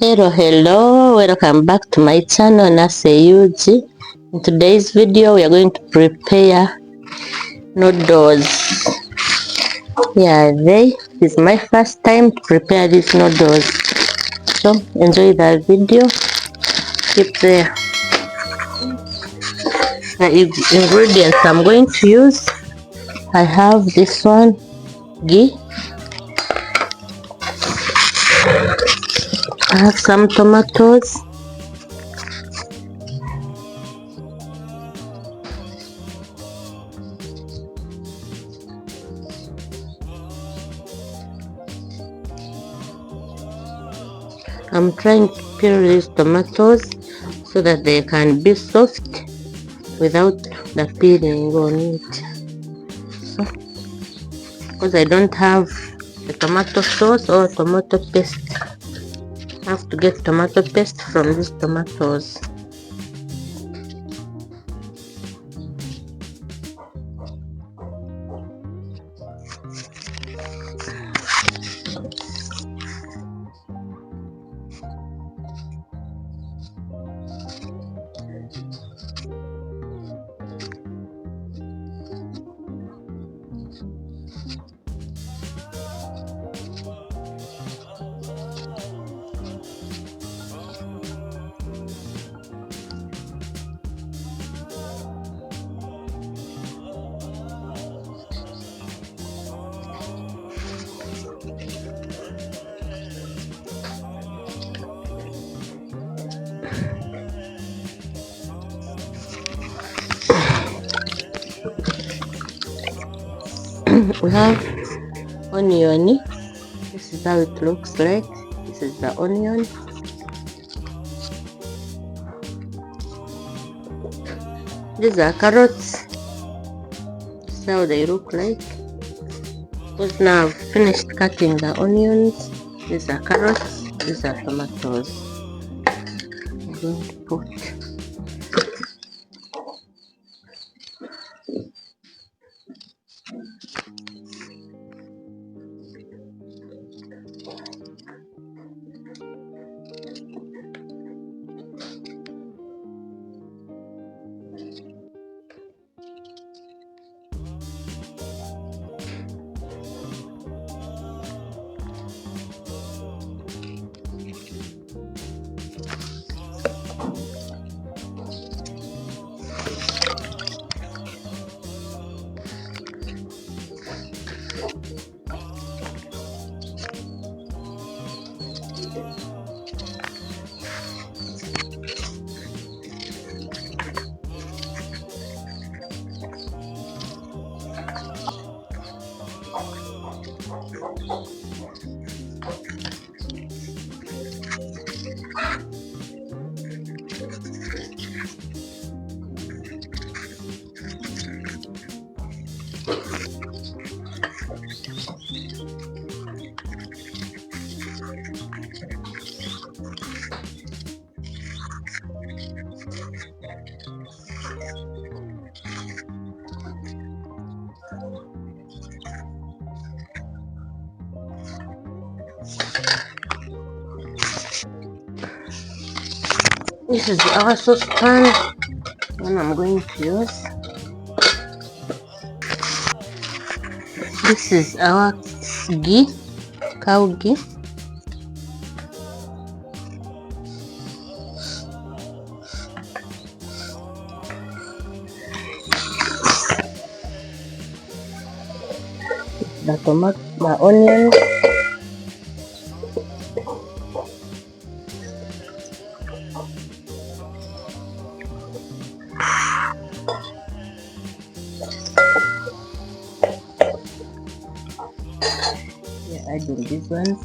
Hello, welcome back to my channel Naseyuji. In today's video we are going to prepare noodles. This is my first time to prepare these noodles, so enjoy the video. Keep there. The ingredients I'm going to use, I have this one, ghee. I have some tomatoes. I'm trying to peel these tomatoes so that they can be soft without the peeling on it. So, because I don't have the tomato sauce or tomato paste, I have to get tomato paste from these tomatoes. We have onion. This is how it looks like. This is the onion. These are carrots. This is how they look like. Because now I've finished cutting the onions. These are carrots. These are tomatoes. I'm going to put this is our saucepan and I'm going to use. This is our ghee, cow ghee. The tomato, the onion, adding this one,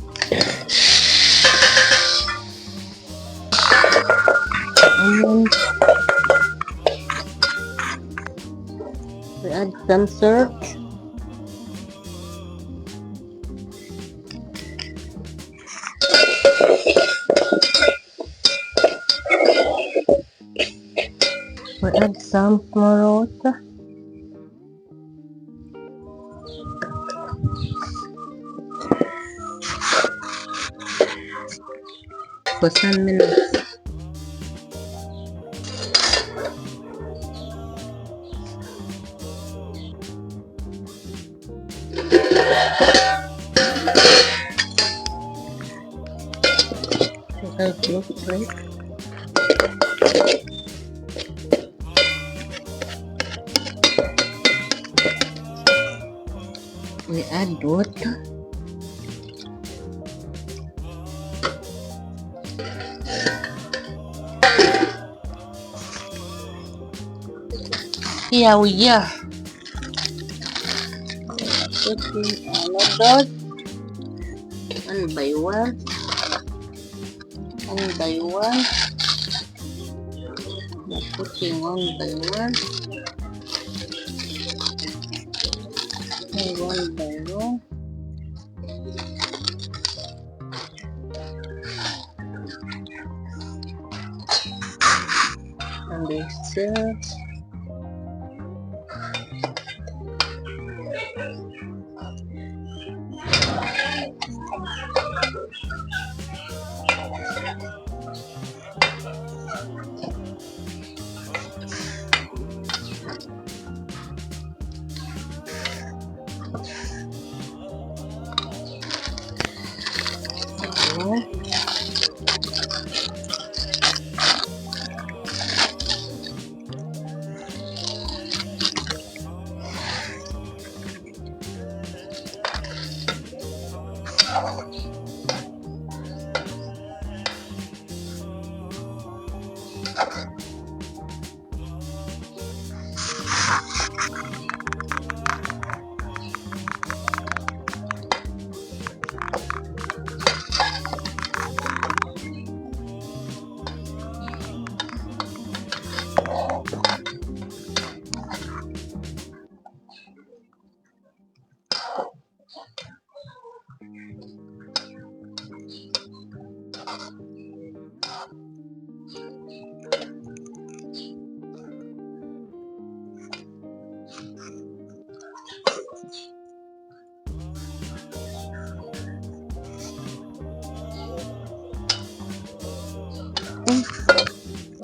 onion. We add some salt. We add some more water. for some minutes. How it looks like. We add water. Here we are. Putting our noodles one by one, one by one. We're putting one by one, and one by one. And they still.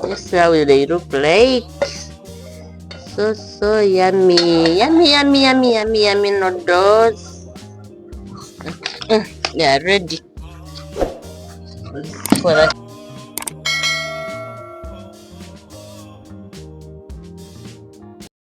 This is how they look like. So yummy. Yummy noodles. They are ready for us.